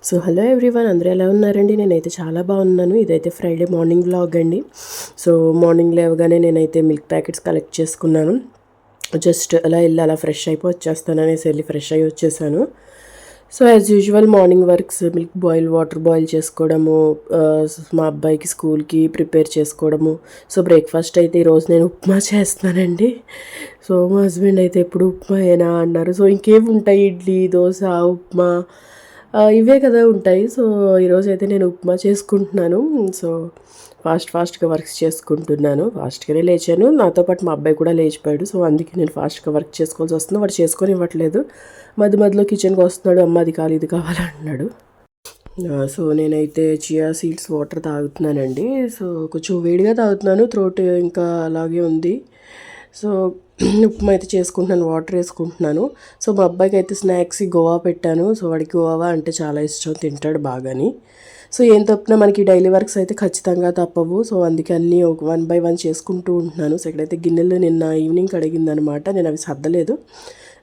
So hello everyone, అందరూ ఎలా ఉన్నారండి? నేనైతే చాలా బాగున్నాను. ఇదైతే ఫ్రైడే మార్నింగ్ వ్లాగ్ అండి. సో మార్నింగ్ లేవగానే నేనైతే మిల్క్ ప్యాకెట్స్ కలెక్ట్ చేసుకున్నాను. జస్ట్ అలా వెళ్ళి అలా ఫ్రెష్ అయిపోయి వచ్చేస్తాను అనేసి వెళ్ళి ఫ్రెష్ అయ్యి వచ్చేసాను. So as usual morning works milk water boil చేసుకోవడము, మా అబ్బాయికి స్కూల్కి ప్రిపేర్ చేసుకోవడము. సో బ్రేక్ఫాస్ట్ అయితే ఈరోజు నేను ఉప్మా చేస్తున్నానండి. సో మా హస్బెండ్ అయితే ఎప్పుడు ఉప్మా ఏనా అన్నారు. సో ఇంకేమి ఉంటాయి, ఇడ్లీ, దోశ, ఉప్మా ఇవే కదా ఉంటాయి. సో ఈరోజు అయితే నేను ఉప్మా చేసుకుంటున్నాను. సో ఫాస్ట్గా వర్క్స్ చేసుకుంటున్నాను. ఫాస్ట్గానే లేచాను, నాతో పాటు మా అబ్బాయి కూడా లేచిపోయాడు. సో అందుకే నేను ఫాస్ట్గా వర్క్ చేసుకోవాల్సి వస్తుంది. వాడు చేసుకొని ఇవ్వట్లేదు, మధ్యలో కిచెన్కి వస్తున్నాడు, అమ్మ అది కావాలి ఇది కావాలంటున్నాడు. సో నేనైతే చియా సీడ్స్ వాటర్ తాగుతున్నానండి. సో కొంచెం వేడిగా తాగుతున్నాను, థ్రోట్ ఇంకా అలాగే ఉంది. సో ఉప్మా అయితే చేసుకుంటున్నాను, వాటర్ వేసుకుంటున్నాను. సో మా అబ్బాయికి అయితే స్నాక్స్ గోవా పెట్టాను. సో వాడికి గోవా అంటే చాలా ఇష్టం, తింటాడు బాగాని. సో ఏం తప్పినా మనకి డైలీ వర్క్స్ అయితే ఖచ్చితంగా తప్పవు. సో అందుకే అన్నీ ఒక 1 by 1 చేసుకుంటూ ఉంటున్నాను. సో ఇక్కడైతే గిన్నెలు నిన్న ఈవినింగ్ కడిగిందనమాట, నేను అవి సర్దలేదు.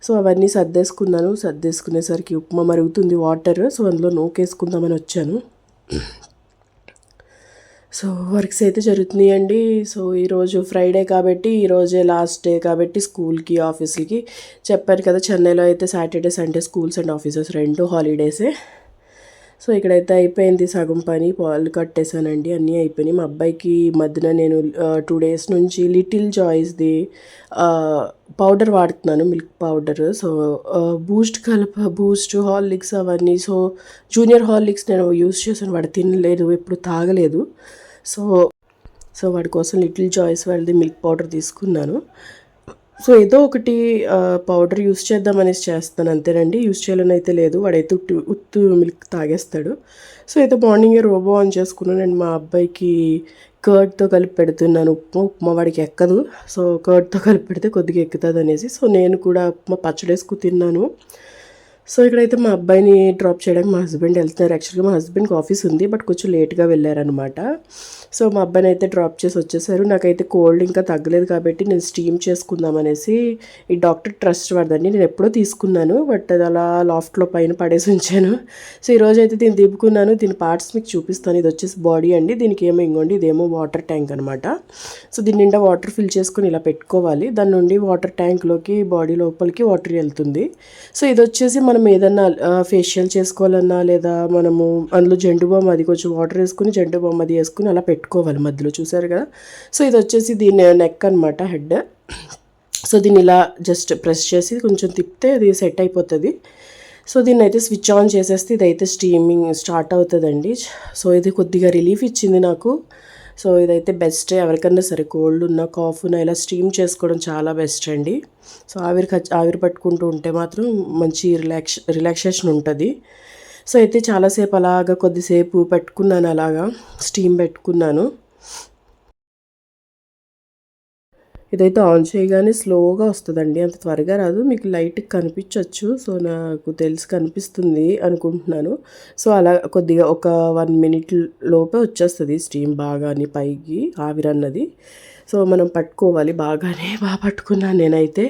సో అవన్నీ సర్దేసుకునేసరికి ఉప్మా మరుగుతుంది వాటర్. సో అందులో నూకేసుకుందామని వచ్చాను. సో వర్క్స్ అయితే జరుగుతున్నాయండి. సో ఈరోజు ఫ్రైడే కాబట్టి ఈరోజే లాస్ట్ డే కాబట్టి స్కూల్కి ఆఫీస్కి చెప్పాను కదా, చెన్నైలో అయితే Saturday Sunday schools and offices 2 హాలిడేసే. సో ఇక్కడైతే అయిపోయింది సగం పని, పాలు కట్టేశానండి, అన్నీ అయిపోయినాయి. మా అబ్బాయికి మధ్యన నేను 2 days నుంచి లిటిల్ జాయ్స్ది పౌడర్ వాడుతున్నాను, milk powder. So Boost Horlicks అవన్నీ. సో జూనియర్ హార్లిక్స్ నేను యూస్ చేశాను, వాడు తినలేదు, ఎప్పుడు తాగలేదు. సో వాడి కోసం లిటిల్ జాయ్స్ వాళ్ళది మిల్క్ పౌడర్ తీసుకున్నాను. సో ఏదో ఒకటి పౌడర్ యూస్ చేద్దామనేసి చేస్తాను అంతేనండి, యూస్ చేయాలని అయితే లేదు. వాడైతే ఉత్తు మిల్క్ తాగేస్తాడు. సో అయితే మార్నింగే రోబో ఆన్ చేసుకున్నాను. నేను మా అబ్బాయికి కర్డ్తో కలిపి పెడుతున్నాను. ఉప్మా వాడికి ఎక్కదు, సో కర్డ్తో కలిపి పెడితే కొద్దిగా ఎక్కుతుంది అనేసి. సో నేను కూడా ఉప్మా పచ్చడేసుకు తిన్నాను. సో ఇక్కడైతే మా అబ్బాయిని డ్రాప్ చేయడానికి మా హస్బెండ్ వెళ్తున్నారు. యాక్చువల్గా మా హస్బెండ్కి ఆఫీస్ ఉంది, బట్ కొంచెం లేట్గా వెళ్ళారనమాట. సో మా అబ్బాయిని అయితే డ్రాప్ చేసి వచ్చేసారు. నాకైతే కోల్డ్ ఇంకా తగ్గలేదు కాబట్టి నేను స్టీమ్ చేసుకుందాం అనేసి, ఈ డాక్టర్ ట్రస్ట్ వాడదండి, నేను ఎప్పుడో తీసుకున్నాను, బట్ అది అలా లాఫ్ట్లో పైన పడేసి ఉంచాను. సో ఈరోజు అయితే దీన్ని దిప్పుకున్నాను. దీని పార్ట్స్ మీకు చూపిస్తాను. ఇది వచ్చేసి బాడీ అండి, దీనికి ఏమో ఇంకోండి, ఇదేమో వాటర్ ట్యాంక్ అనమాట. సో దీని నిండా వాటర్ ఫిల్ చేసుకుని ఇలా పెట్టుకోవాలి. దాని నుండి వాటర్ ట్యాంక్లోకి బాడీ లోపలికి వాటర్ వెళ్తుంది. సో ఇది వచ్చేసి మనం ఏదన్నా ఫేషియల్ చేసుకోవాలన్నా, లేదా మనము అందులో జండు బామ్ అది కొంచెం వాటర్ వేసుకుని జండు బామ్ అది వేసుకుని అలా పెట్టుకోవాలి మధ్యలో, చూసారు కదా. సో ఇది వచ్చేసి దీని నెక్ అనమాట, హెడ్. సో దీన్ని ఇలా జస్ట్ ప్రెస్ చేసి కొంచెం తిప్పితే అది సెట్ అయిపోతుంది. సో దీన్ని అయితే స్విచ్ ఆన్ చేసేస్తే ఇదైతే స్టీమింగ్ స్టార్ట్ అవుతుందండి. సో ఇది కొద్దిగా రిలీఫ్ ఇచ్చింది నాకు. సో ఇదైతే బెస్ట్, ఎవరికన్నా సరే కోల్డ్ ఉన్న కాఫ్ ఉన్న ఇలా స్టీమ్ చేసుకోవడం చాలా బెస్ట్ అండి. సో ఆవిరి పట్టుకుంటూ ఉంటే మాత్రం మంచి రిలాక్సేషన్ ఉంటుంది. సో అయితే చాలాసేపు అలాగా కొద్దిసేపు పెట్టుకున్నాను, అలాగా స్టీమ్ పెట్టుకున్నాను. ఇదైతే ఆన్ చేయగానే స్లోగా వస్తుందండి, అంత త్వరగా రాదు, మీకు లైట్గా కనిపించవచ్చు. సో నాకు తెలిసి కనిపిస్తుంది అనుకుంటున్నాను. సో అలా కొద్దిగా ఒక 1 minute లోపే వచ్చేస్తుంది స్టీమ్ బాగాని పైకి ఆవిరన్నది. సో మనం పట్టుకోవాలి, బాగా పట్టుకున్నాను నేనైతే.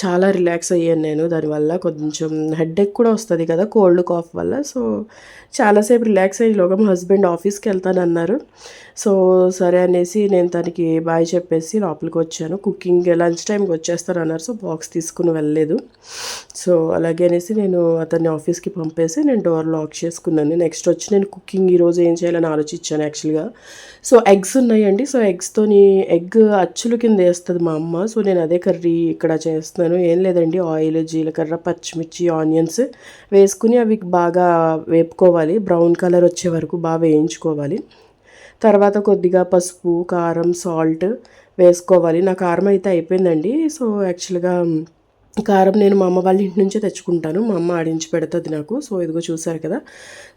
చాలా రిలాక్స్ అయ్యాను నేను దానివల్ల. కొంచెం హెడేక్ కూడా వస్తుంది కదా కోల్డ్ కాఫ్ వల్ల. సో చాలాసేపు రిలాక్స్ అయ్యేలోగా మా హస్బెండ్ ఆఫీస్కి వెళ్తానన్నారు. సో సరే అనేసి నేను తనకి బాయ్ చెప్పేసి లోపలికి వచ్చాను. కుకింగ్ లంచ్ టైంకి వచ్చేస్తానన్నారు. సో బాక్స్ తీసుకుని వెళ్ళలేదు. సో అలాగే అనేసి నేను అతన్ని ఆఫీస్కి పంపేసి నేను డోర్ లాక్ చేసుకున్నాను. నెక్స్ట్ వచ్చి నేను కుకింగ్ ఈరోజు ఏం చేయాలని ఆలోచించాను యాక్చువల్గా. సో ఎగ్స్ ఉన్నాయండి. సో ఎగ్స్తోని ఎగ్ అచ్చుల కింద వేస్తుంది మా అమ్మ. సో నేను అదే కర్రీ ఇక్కడ చేస్తున్నాను. ఏం లేదండి, ఆయిల్, జీలకర్ర, పచ్చిమిర్చి, ఆనియన్స్ వేసుకుని అవి బాగా వేపుకోవాలి, బ్రౌన్ కలర్ వచ్చే వరకు బాగా వేయించుకోవాలి. తర్వాత కొద్దిగా పసుపు, కారం, సాల్ట్ వేసుకోవాలి. నా కారం అయితే అయిపోయిందండి. సో యాక్చువల్గా కారం నేను మా అమ్మ వాళ్ళ ఇంటి నుంచే తెచ్చుకుంటాను, మా అమ్మ ఆడించి పెడుతుంది నాకు. సో ఇదిగో చూసారు కదా,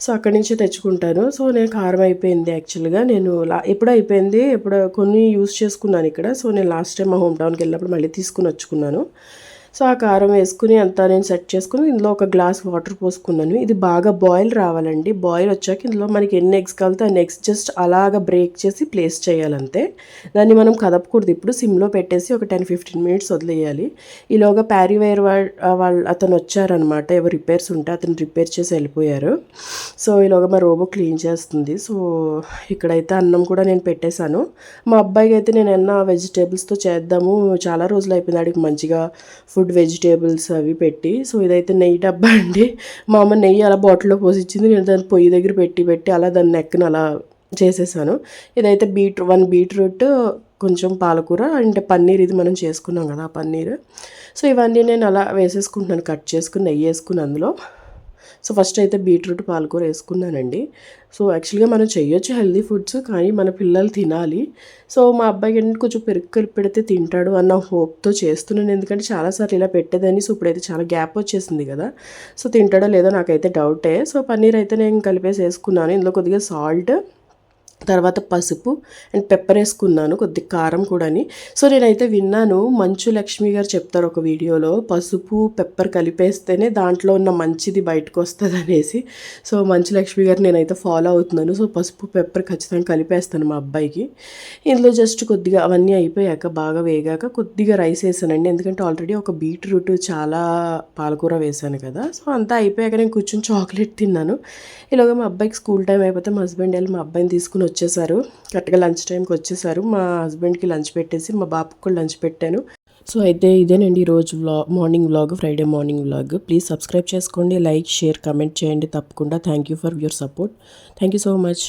సో అక్కడి నుంచే తెచ్చుకుంటాను. సో నేను కారం అయిపోయింది యాక్చువల్గా, నేను ఎప్పుడో అయిపోయింది, ఎప్పుడో కొన్ని యూస్ చేసుకున్నాను ఇక్కడ. సో నేను లాస్ట్ టైం మా హోమ్ టౌన్కి వెళ్ళినప్పుడు మళ్ళీ తీసుకుని వచ్చుకున్నాను. సో ఆ కారం వేసుకుని అంతా నేను సెట్ చేసుకుని ఇందులో ఒక గ్లాస్ వాటర్ పోసుకున్నాను. ఇది బాగా బాయిల్ రావాలండి. బాయిల్ వచ్చాక ఇందులో మనకి ఎన్ని ఎగ్స్ కావాలితే అన్ని ఎగ్స్ జస్ట్ అలాగా బ్రేక్ చేసి ప్లేస్ చేయాలంతే. దాన్ని మనం కదపకూడదు. ఇప్పుడు సిమ్లో పెట్టేసి ఒక 10-15 మినిట్స్ వదిలేయాలి. ఈలోగా ప్యారీవేర్ వాళ్ళు అతను వచ్చారనమాట. ఎవరు రిపేర్స్ ఉంటే అతను రిపేర్ చేసి వెళ్ళిపోయారు. సో ఈలోగా మా రోబో క్లీన్ చేస్తుంది. సో ఇక్కడైతే అన్నం కూడా నేను పెట్టేశాను. మా అబ్బాయికి అయితే నేను ఏమన్నా వెజిటేబుల్స్తో చేద్దాము, చాలా రోజులు అయిపోయింది ఆడికి మంచిగా ఫుడ్ వెజిటేబుల్స్ అవి పెట్టి. సో ఇదైతే నెయ్యి డబ్బా అండి. మా అమ్మ నెయ్యి అలా బాటిల్లో పోసి ఇచ్చింది. నేను దాన్ని పొయ్యి దగ్గర పెట్టి అలా దాన్ని నెక్కను అలా చేసేసాను. ఇదైతే 1 బీట్రూట్, కొంచెం పాలకూర అండ్ పన్నీర్, ఇది మనం చేసుకున్నాం కదా ఆ పన్నీర్. సో ఇవన్నీ నేను అలా వేసేసుకుంటున్నాను, కట్ చేసుకుని నెయ్యి వేసుకుని అందులో. సో ఫస్ట్ అయితే బీట్రూట్ పాలకూర వేసుకున్నానండి. సో యాక్చువల్గా మనం చేయొచ్చు హెల్దీ ఫుడ్స్, కానీ మన పిల్లలు తినాలి. సో మా అబ్బాయికి ఏంటంటే కొంచెం పెరుగు కలిపి పెడితే తింటాడు అన్న హోప్తో చేస్తున్నాను. ఎందుకంటే చాలాసార్లు ఇలా పెట్టేదని. సో ఇప్పుడైతే చాలా గ్యాప్ వచ్చేసింది కదా. సో తింటాడో లేదో నాకైతే డౌటే. సో పన్నీర్ అయితే నేను కలిపేసి వేసుకున్నాను. ఇందులో కొద్దిగా సాల్ట్, తర్వాత పసుపు అండ్ పెప్పర్ వేసుకున్నాను, కొద్దిగా కారం కూడాని. సో నేనైతే విన్నాను, మంచు లక్ష్మి గారు చెప్తారు ఒక వీడియోలో, పసుపు పెప్పర్ కలిపేస్తేనే దాంట్లో ఉన్న మంచిది బయటకు వస్తుంది అనేసి. సో మంచు లక్ష్మి గారు నేనైతే ఫాలో అవుతున్నాను. సో పసుపు పెప్పర్ ఖచ్చితంగా కలిపేస్తాను మా అబ్బాయికి. ఇందులో జస్ట్ కొద్దిగా అవన్నీ అయిపోయాక బాగా వేగాక కొద్దిగా రైస్ వేసానండి. ఎందుకంటే ఆల్రెడీ ఒక బీట్రూట్, చాలా పాలకూర వేసాను కదా. సో అంతా అయిపోయాక నేను కూర్చొని చాక్లెట్ తిన్నాను. ఇలాగ మా అబ్బాయికి స్కూల్ టైం అయిపోతే మా హస్బెండ్ వెళ్ళి మా అబ్బాయిని తీసుకుని వచ్చేసారు. కరెక్ట్గా లంచ్ టైంకి వచ్చేసారు. మా హస్బెండ్కి లంచ్ పెట్టేసి మా బాబుకి కూడా లంచ్ పెట్టాను. సో అయితే ఇదేనండి ఈరోజు morning vlog, Friday morning vlog. Please subscribe చేసుకోండి, లైక్, షేర్, కమెంట్ చేయండి తప్పకుండా. Thank you for your support. Thank you so much.